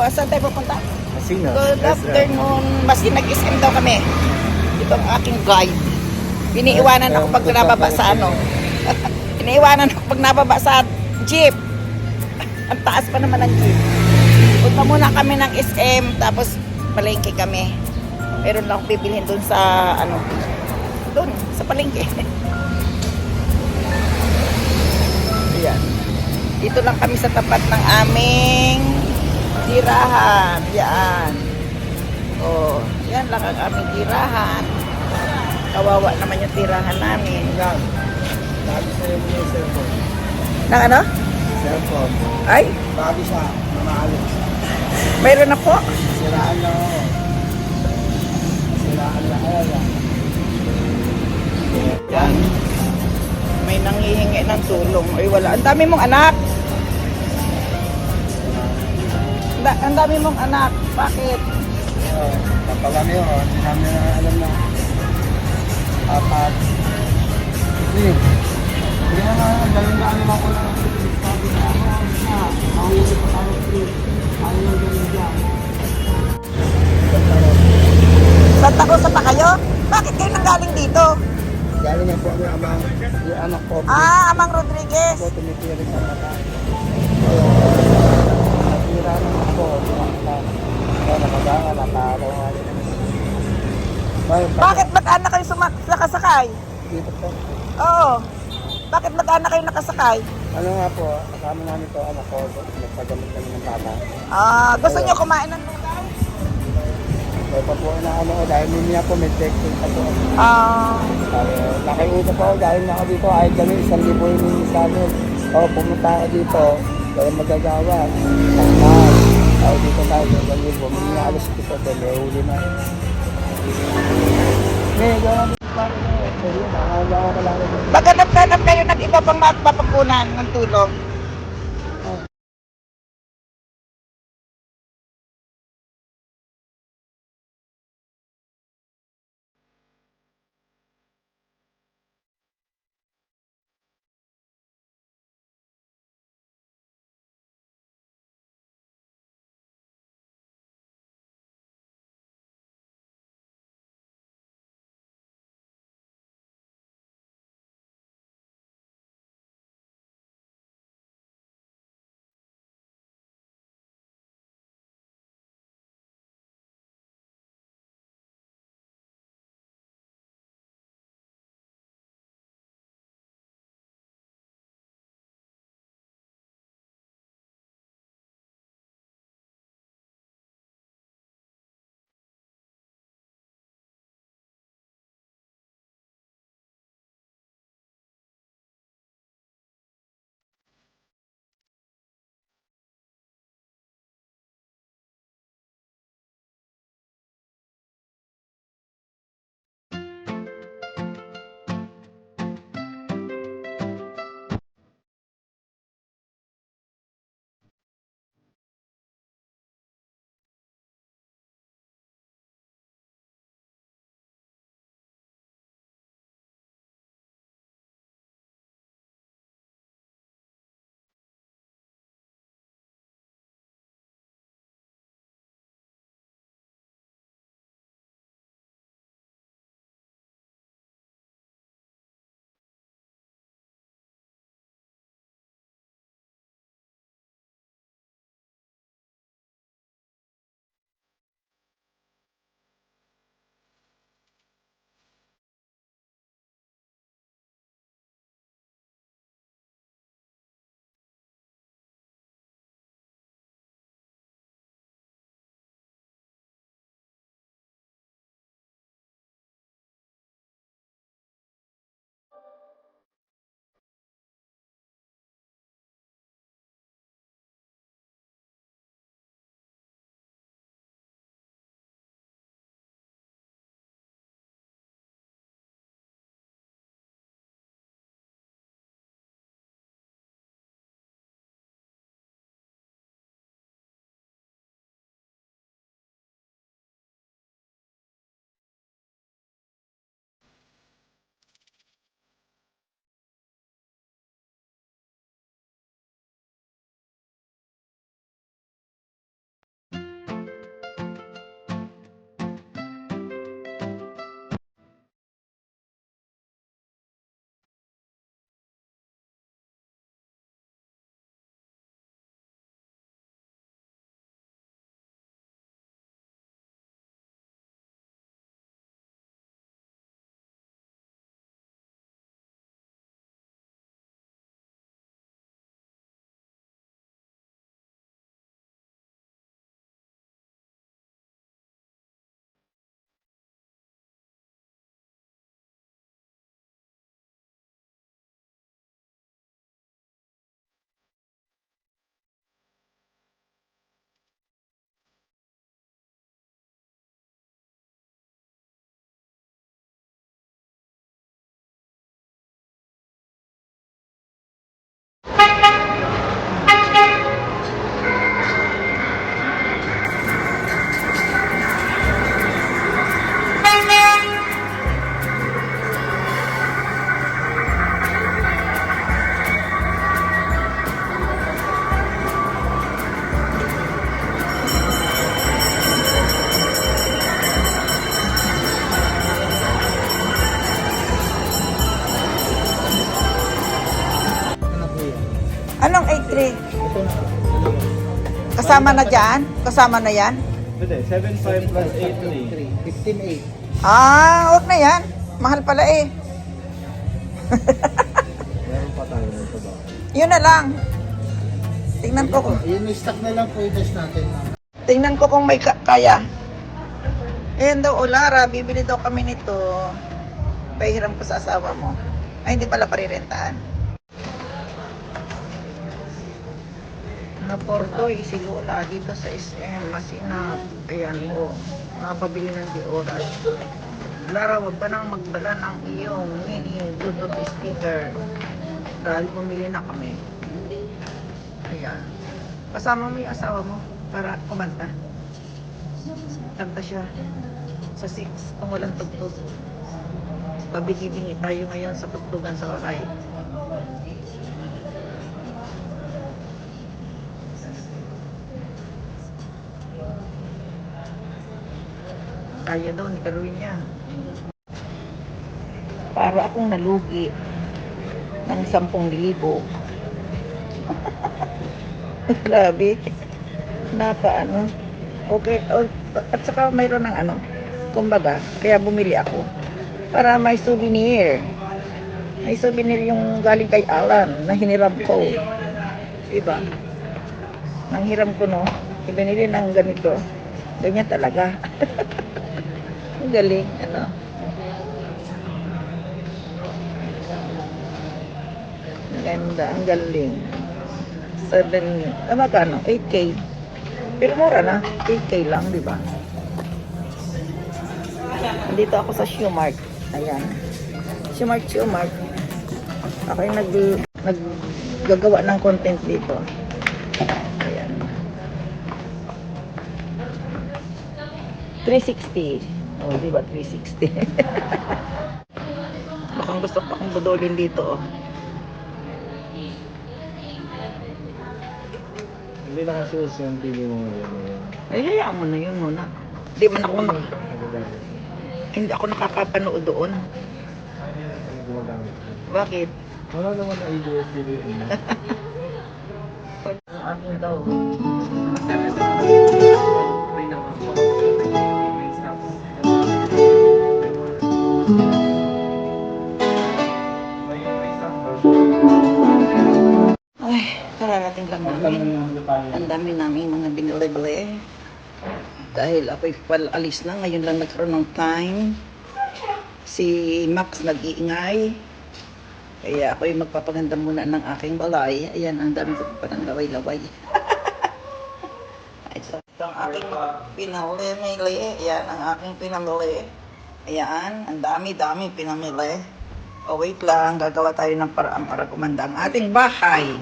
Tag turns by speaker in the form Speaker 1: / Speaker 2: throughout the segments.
Speaker 1: saan tayo pupunta?
Speaker 2: Masino.
Speaker 1: Good afternoon. Maski nag-SM daw kami. Ito ang aking guide. Iniiwanan ako pag nababa sa ano. Iniiwanan ako pag nababa sa jeep. Ang taas pa naman ng jeep. Punta muna kami ng SM, tapos palengke kami. Meron lang akong bibilhin doon sa ano, doon sa palengke. Ayan. Dito lang kami sa tapat ng aming tirahan. Yan. Oh, yan lang ang aming tirahan. Kawawa naman yung tirahan namin.
Speaker 2: Yan. Lagi sa'yo mo yung cellphone.
Speaker 1: Nang ano?
Speaker 2: Cellphone.
Speaker 1: Ay,
Speaker 2: Lagi siya. Mamaalit.
Speaker 1: mayroon na po.
Speaker 2: Siraan na ako. Siraan na kaya.
Speaker 1: Yan. May nanghihingi ng tulong. Ay, wala. Ang dami mong anak. Ang dami mong anak. Bakit?
Speaker 2: Kapag yun, hindi namin alam na. Apat. Hindi na nga, galing na alam ako na. Sabi na ako, mahuli pa tayo. Ayaw yung galing dyan.
Speaker 1: Santa Rosa pa kayo? Bakit kayo nanggaling dito?
Speaker 2: Galing nga po ang amang, yung anak ko.
Speaker 1: Ah, Amang Rodriguez.
Speaker 2: Ako tumitiri sa mata. Natira naman po. Kaya nakagaan, nakaraw nga rin.
Speaker 1: Bakit mag-anak kayo nakasakay?
Speaker 2: Dito po.
Speaker 1: Oo. Bakit mag-anak kayo nakasakay?
Speaker 2: Ano nga po, kasama namin to anak ko. Nagpagamit kami ng bata.
Speaker 1: Ah, gusto nyo kumain ng lugaw?
Speaker 2: Kaya pa po na ano, dahil niya po may texting pa po.
Speaker 1: Ah,
Speaker 2: Nakiusap ako dahil na ako dito, ay kami 1,000 yung sa amin. O, pumunta ako dito, wala magagawa. Ang mahal. Ako dito tayo, 1,000. May mga alas dito, may huli na. Ngayon, gano'n dito pa rin. Nakagawa ko lang.
Speaker 1: maghanap-hanap kayo ng iba pang mapapakunan ng tulong. 3.
Speaker 2: Ito na. Dalawa.
Speaker 1: Kasama na dyan? Kasama na yan?
Speaker 3: Hindi, 7.5 plus 8.3.
Speaker 2: 15.8.
Speaker 1: Ah, huwag na yan. Mahal pala eh.
Speaker 3: Meron pa tayo nito ba?
Speaker 1: Yun na lang. Tingnan ko kung,
Speaker 2: Yung stock na lang po i-test natin.
Speaker 1: tingnan ko kung may kaya. Ayan daw, Lara, bibili daw kami nito. Pahiram ko sa asawa mo. Ay, hindi pala parirentahan. Naportoy, sigula dito sa SM, Masinag. Ayan mo, nakapabili ng Dioras. Lara, wag ka nang magdala ng iyong mini Bluetooth speaker. Dahil bumili na kami. Ayan. Kasama mo yung asawa mo para kumanta. Kanta siya sa 6 kung walang tugtog. Pabigi-bingi tayo ngayon sa tugtugan sa bahay. Kaya daw ni Carolina. Para akong nalugi ng 10,000. Grabe. Napaano. Okay. Oh, at saka mayroon ng ano. Kumbaga, kaya bumili ako. Para may souvenir. May souvenir yung galing kay Alan na hiniram ko. Diba? Nang hiram ko, no? Ibinili ng ganito. Ganyan talaga. Ang galing, ano. Ang ganda, ang galing. 7, magkano? 8K. Pero mura na. 8K lang, di ba? Dito ako sa Shoemart. Ayan. Shoemart. Ako yung naggagawa ng content dito. Ayan. 360. Oh, di ba 360? Mukhang gusto pa akong budolin dito, oh.
Speaker 3: Hindi na kasi uso yung TV mo ngayon.
Speaker 1: Ay, hayaan mo na yun muna. Hindi ako nakakapanood doon.
Speaker 3: Ano gumagamit?
Speaker 1: Bakit?
Speaker 3: Wala naman na ABS TV.
Speaker 1: Ang aking daw. Ay, kararating lang namin. Ang dami namin mga binili-bili. Dahil ako'y alis na, ngayon lang nagkaroon ng time. Si Max nag-iingay. Kaya ako'y magpapaganda muna ng aking balay. Ayan, ang dami ko pa ng laway-laway. Ito ang aking pinamili. Ayan, ang aking pinamili. Ayan, ang dami-dami pinamili. O wait lang, gagawa tayo ng paraan para kumanda ang ating bahay.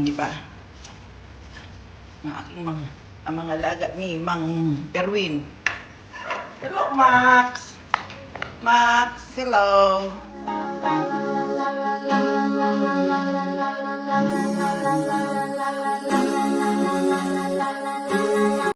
Speaker 1: Di ba? Ang aking ang mga laga ni Mang Perwin. Hello, Max! Max, hello!